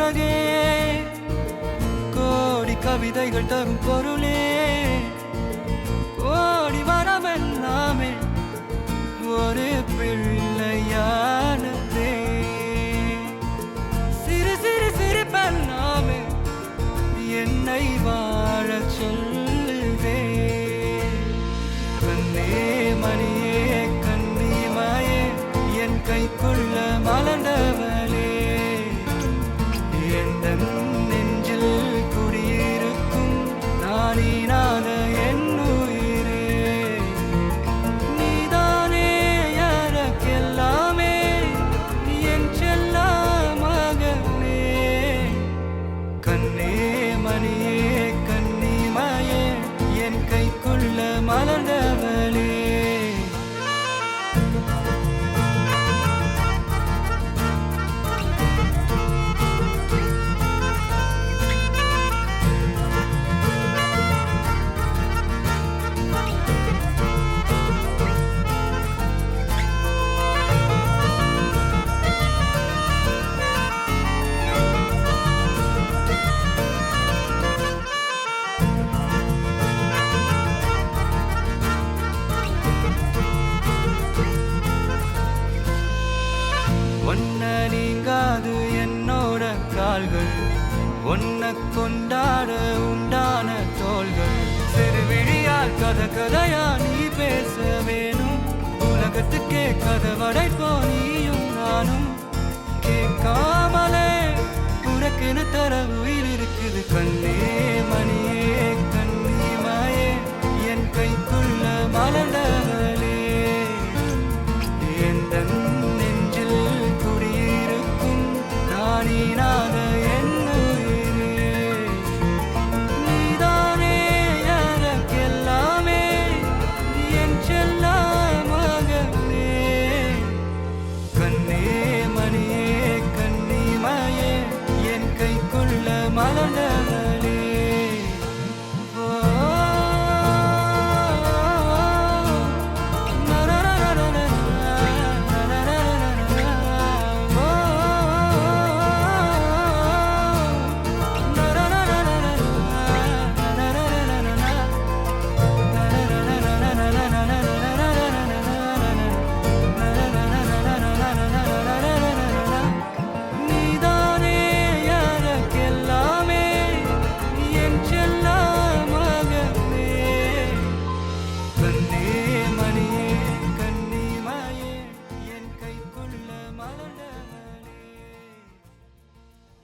அழகே கோடி கவிதைகள் தரும் பொருளே கோடி வரவெல்லாமே ஒரு பிள்ளையானதே சிறு சிறு சிரிப்பெல்லாமே என்னை வாழச் சொல்லுதே கண்ணே மணியே கண்ணிமாயே என் கைக்குள்ள மலர்ந்தவளே எந்த நெஞ்சில் குடியிருக்கும் நானீனான என் உயிரே நீதானே எனக்கெல்லாமே என் செல்ல மகனே கண்ணே மணியே கண்ணிமாயே என் கைக்குள்ள மலர்ந்தவளே ஒன்ன நீங்காது என்னோட கால்கள் ஒன்ன கொண்டாட உண்டான தோள்கள் சிறுவிழியால் கதை கதையா நீ பேச வேணும் உலகத்துக்கே கதை வடைப்போ நீயும் நானும் கேட்காமலே உனக்கென தர உயிர் இருக்குது கண்ணே